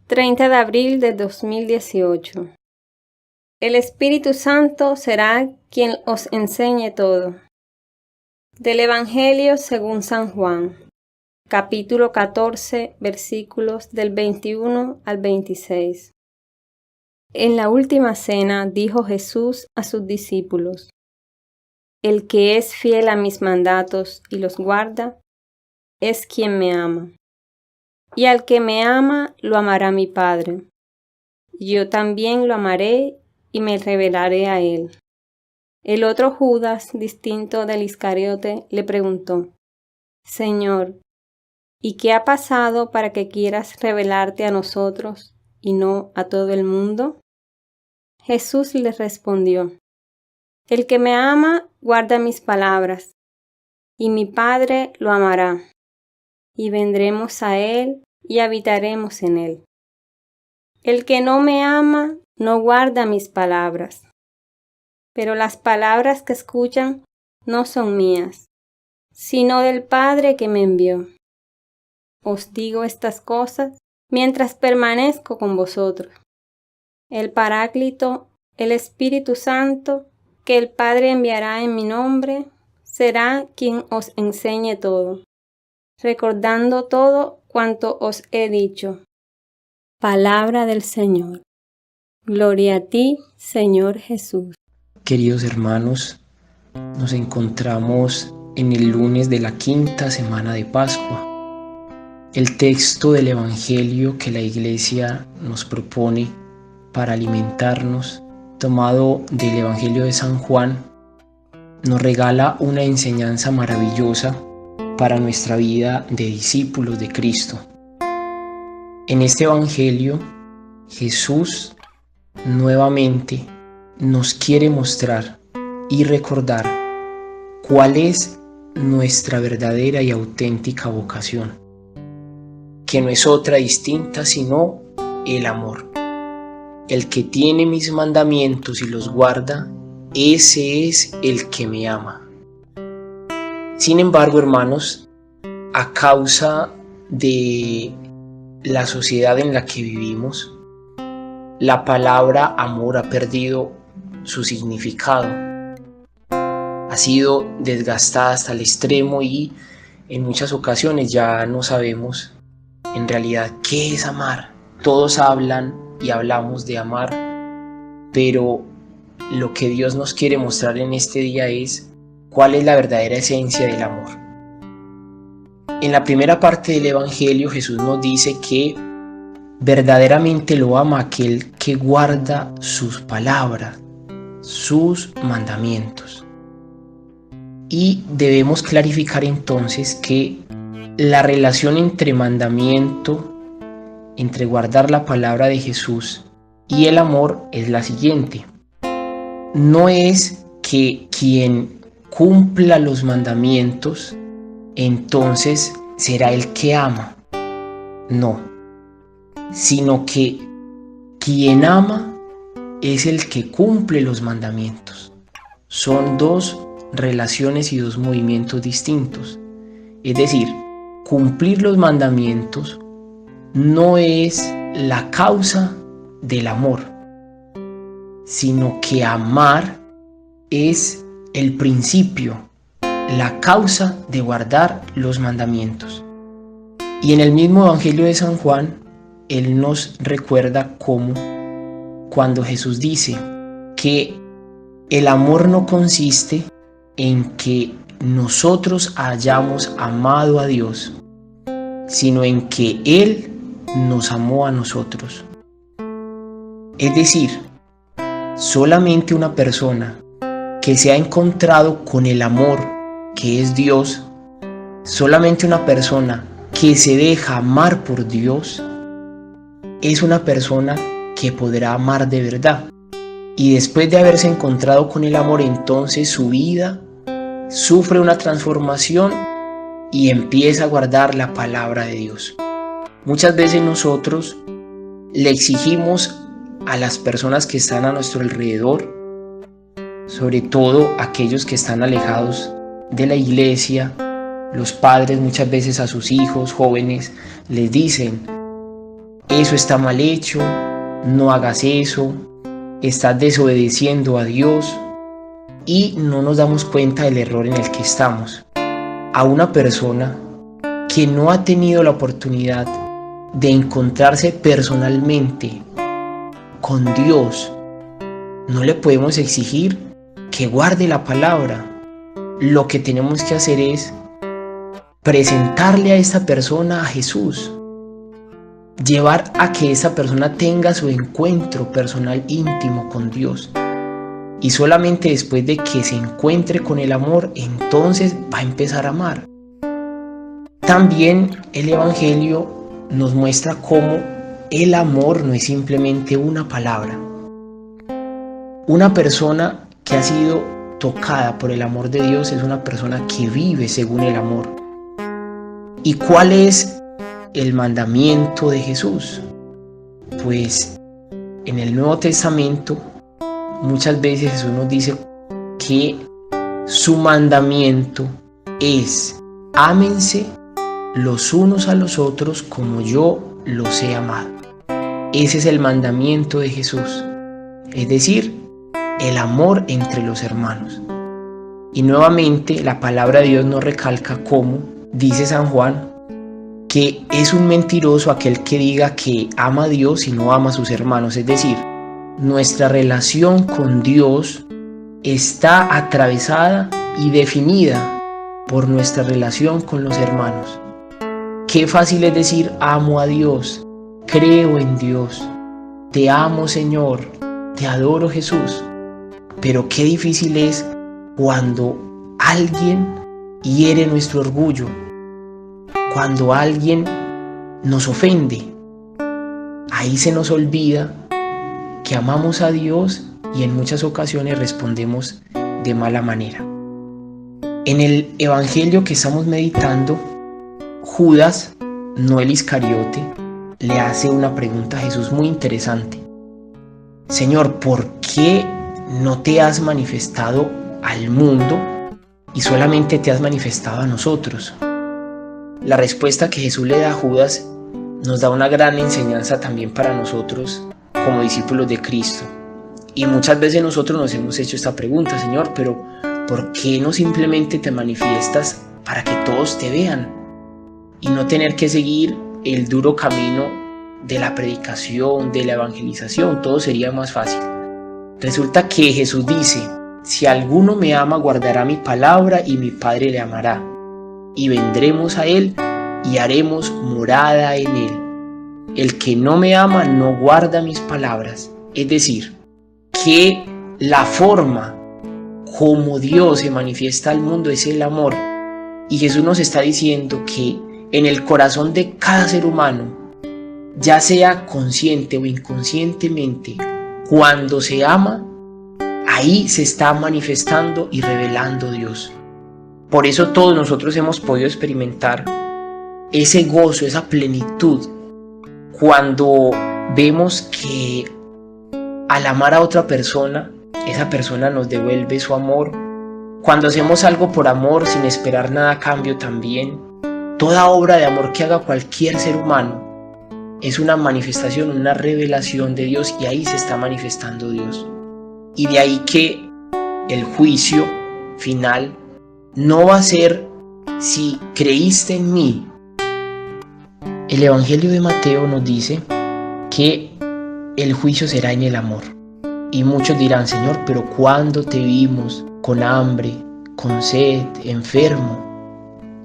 30 de abril de 2018. El Espíritu Santo será quien os enseñe todo. Del Evangelio según San Juan, capítulo 14, versículos del 21 al 26. En la última cena dijo Jesús a sus discípulos: El que es fiel a mis mandatos y los guarda, es quien me ama. Y al que me ama, lo amará mi Padre. Yo también lo amaré y me revelaré a él. El otro Judas, distinto del Iscariote, le preguntó: Señor, ¿y qué ha pasado para que quieras revelarte a nosotros y no a todo el mundo? Jesús le respondió: El que me ama guarda mis palabras, y mi Padre lo amará, y vendremos a él y habitaremos en él. El que no me ama no guarda mis palabras, pero las palabras que escuchan no son mías, sino del Padre que me envió. Os digo estas cosas mientras permanezco con vosotros. El Paráclito, el Espíritu Santo, que el Padre enviará en mi nombre, será quien os enseñe todo, recordando todo cuanto os he dicho. Palabra del Señor. Gloria a ti, Señor Jesús. Queridos hermanos, nos encontramos en el lunes de la quinta semana de Pascua. El texto del Evangelio que la Iglesia nos propone para alimentarnos, tomado del Evangelio de San Juan, nos regala una enseñanza maravillosa para nuestra vida de discípulos de Cristo. En este Evangelio, Jesús nuevamente nos quiere mostrar y recordar cuál es nuestra verdadera y auténtica vocación, que no es otra distinta sino el amor. El que tiene mis mandamientos y los guarda, ese es el que me ama. Sin embargo, hermanos, a causa de la sociedad en la que vivimos, la palabra amor ha perdido su significado. Ha sido desgastada hasta el extremo y en muchas ocasiones ya no sabemos en realidad qué es amar. Todos hablan y hablamos de amar, pero lo que Dios nos quiere mostrar en este día es cuál es la verdadera esencia del amor. En la primera parte del Evangelio, Jesús nos dice que verdaderamente lo ama aquel que guarda sus palabras, sus mandamientos. Y debemos clarificar entonces que la relación entre mandamiento, entre guardar la palabra de Jesús y el amor es la siguiente. No es que quien cumpla los mandamientos entonces será el que ama. No, sino que quien ama es el que cumple los mandamientos. Son dos relaciones y dos movimientos distintos. Es decir, cumplir los mandamientos no es la causa del amor, sino que amar es el principio, la causa de guardar los mandamientos. Y en el mismo Evangelio de San Juan, Él nos recuerda cómo cuando Jesús dice que el amor no consiste en que nosotros hayamos amado a Dios, sino en que Él nos amó a nosotros. Es decir, solamente una persona que se ha encontrado con el amor que es Dios, solamente una persona que se deja amar por Dios, es una persona que podrá amar de verdad. Y después de haberse encontrado con el amor, entonces su vida sufre una transformación y empieza a guardar la palabra de Dios. Muchas veces nosotros le exigimos a las personas que están a nuestro alrededor, sobre todo aquellos que están alejados de la iglesia, los padres muchas veces a sus hijos jóvenes les dicen: eso está mal hecho, no hagas eso, estás desobedeciendo a Dios, y no nos damos cuenta del error en el que estamos. A una persona que no ha tenido la oportunidad de encontrarse personalmente con Dios, no le podemos exigir que guarde la palabra. Lo que tenemos que hacer es presentarle a esta persona a Jesús, llevar a que esa persona tenga su encuentro personal íntimo con Dios. Y solamente después de que se encuentre con el amor, entonces va a empezar a amar. También el Evangelio nos muestra cómo el amor no es simplemente una palabra. Una persona que ha sido tocada por el amor de Dios es una persona que vive según el amor. ¿Y cuál es el mandamiento de Jesús? Pues en el Nuevo Testamento muchas veces Jesús nos dice que su mandamiento es: ámense los unos a los otros como yo los he amado. Ese es el mandamiento de Jesús, es decir, el amor entre los hermanos. Y nuevamente la palabra de Dios nos recalca cómo dice San Juan que es un mentiroso aquel que diga que ama a Dios y no ama a sus hermanos. Es decir, nuestra relación con Dios está atravesada y definida por nuestra relación con los hermanos. Qué fácil es decir: amo a Dios, creo en Dios, te amo Señor, te adoro Jesús. Pero qué difícil es cuando alguien hiere nuestro orgullo, cuando alguien nos ofende. Ahí se nos olvida que amamos a Dios y en muchas ocasiones respondemos de mala manera. En el Evangelio que estamos meditando, Judas, no el Iscariote, le hace una pregunta a Jesús muy interesante. Señor, ¿por qué no te has manifestado al mundo y solamente te has manifestado a nosotros? La respuesta que Jesús le da a Judas nos da una gran enseñanza también para nosotros como discípulos de Cristo. Y muchas veces nosotros nos hemos hecho esta pregunta: Señor, pero ¿por qué no simplemente te manifiestas para que todos te vean y no tener que seguir el duro camino de la predicación, de la evangelización? Todo sería más fácil. Resulta que Jesús dice: si alguno me ama, guardará mi palabra y mi Padre le amará, y vendremos a él y haremos morada en él. El que no me ama no guarda mis palabras. Es decir, que la forma como Dios se manifiesta al mundo es el amor. Y Jesús nos está diciendo que en el corazón de cada ser humano, ya sea consciente o inconscientemente, cuando se ama, ahí se está manifestando y revelando Dios. Por eso todos nosotros hemos podido experimentar ese gozo, esa plenitud, cuando vemos que al amar a otra persona, esa persona nos devuelve su amor. Cuando hacemos algo por amor sin esperar nada a cambio también. Toda obra de amor que haga cualquier ser humano es una manifestación, una revelación de Dios, y ahí se está manifestando Dios. Y de ahí que el juicio final no va a ser si creíste en mí. El Evangelio de Mateo nos dice que el juicio será en el amor. Y muchos dirán: Señor, pero ¿cuándo te vimos con hambre, con sed, enfermo?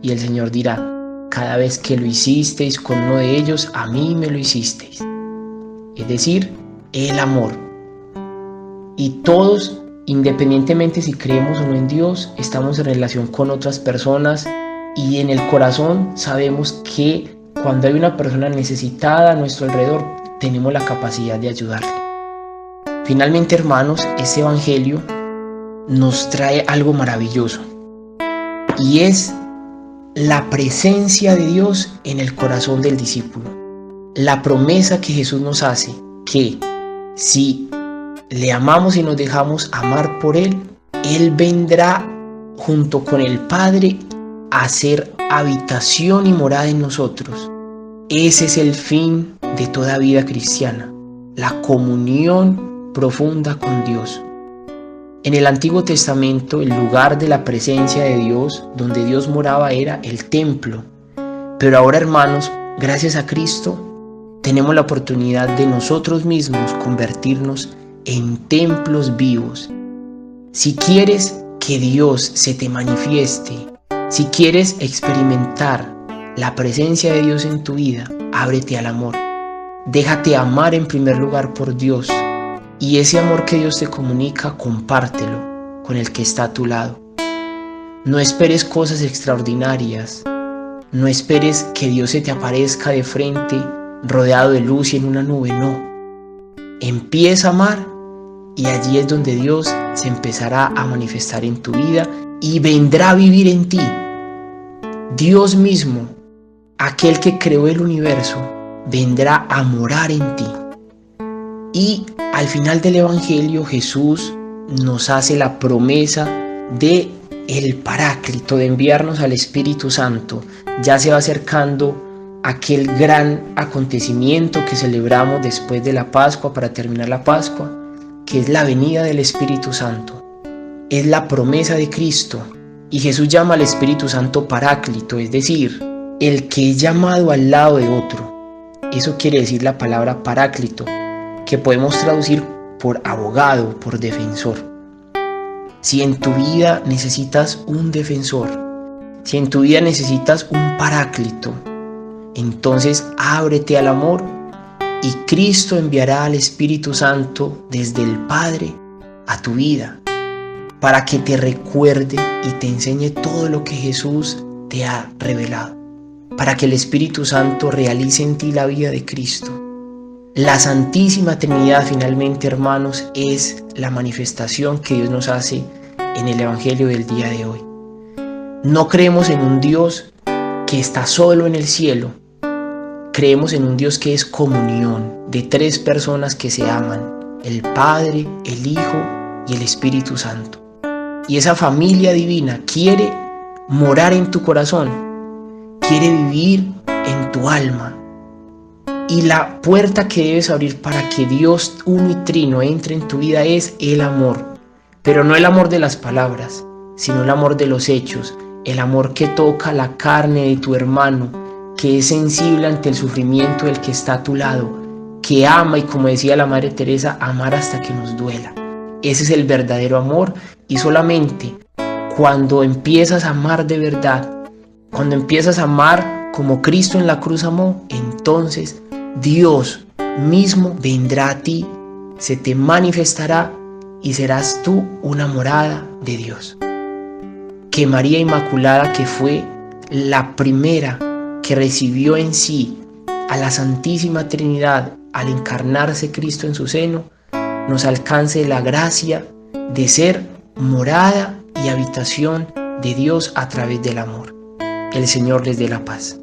Y el Señor dirá: cada vez que lo hicisteis con uno de ellos, a mí me lo hicisteis. Es decir, el amor. Y todos, independientemente si creemos o no en Dios, estamos en relación con otras personas, y en el corazón sabemos que cuando hay una persona necesitada a nuestro alrededor, tenemos la capacidad de ayudarle. Finalmente, hermanos, este Evangelio nos trae algo maravilloso, y es la presencia de Dios en el corazón del discípulo. La promesa que Jesús nos hace, que si le amamos y nos dejamos amar por Él, Él vendrá junto con el Padre a hacer habitación y morada en nosotros. Ese es el fin de toda vida cristiana, la comunión profunda con Dios. En el Antiguo Testamento, el lugar de la presencia de Dios, donde Dios moraba, era el templo. Pero ahora, hermanos, gracias a Cristo, tenemos la oportunidad de nosotros mismos convertirnos en templos vivos. Si quieres que Dios se te manifieste, si quieres experimentar la presencia de Dios en tu vida, ábrete al amor. Déjate amar en primer lugar por Dios, y ese amor que Dios te comunica, compártelo con el que está a tu lado. No esperes cosas extraordinarias, no esperes que Dios se te aparezca de frente, rodeado de luz y en una nube, no. Empieza a amar y allí es donde Dios se empezará a manifestar en tu vida y vendrá a vivir en ti. Dios mismo, aquel que creó el universo, vendrá a morar en ti. Y al final del Evangelio, Jesús nos hace la promesa de el Paráclito, de enviarnos al Espíritu Santo. Ya se va acercando aquel gran acontecimiento que celebramos después de la Pascua, para terminar la Pascua, que es la venida del Espíritu Santo. Es la promesa de Cristo. Y Jesús llama al Espíritu Santo Paráclito, es decir, el que es llamado al lado de otro. Eso quiere decir la palabra Paráclito, que podemos traducir por abogado, por defensor. Si en tu vida necesitas un defensor, si en tu vida necesitas un Paráclito, entonces ábrete al amor y Cristo enviará al Espíritu Santo desde el Padre a tu vida, para que te recuerde y te enseñe todo lo que Jesús te ha revelado, para que el Espíritu Santo realice en ti la vida de Cristo. La Santísima Trinidad, finalmente, hermanos, es la manifestación que Dios nos hace en el Evangelio del día de hoy. No creemos en un Dios que está solo en el cielo. Creemos en un Dios que es comunión de tres personas que se aman: el Padre, el Hijo y el Espíritu Santo. Y esa familia divina quiere morar en tu corazón, quiere vivir en tu alma. Y la puerta que debes abrir para que Dios uno y trino entre en tu vida es el amor. Pero no el amor de las palabras, sino el amor de los hechos. El amor que toca la carne de tu hermano, que es sensible ante el sufrimiento del que está a tu lado, que ama, y como decía la Madre Teresa, amar hasta que nos duela. Ese es el verdadero amor, y solamente cuando empiezas a amar de verdad, cuando empiezas a amar como Cristo en la cruz amó, entonces Dios mismo vendrá a ti, se te manifestará y serás tú una morada de Dios. Que María Inmaculada, que fue la primera que recibió en sí a la Santísima Trinidad al encarnarse Cristo en su seno, nos alcance la gracia de ser morada y habitación de Dios a través del amor. El Señor les dé la paz.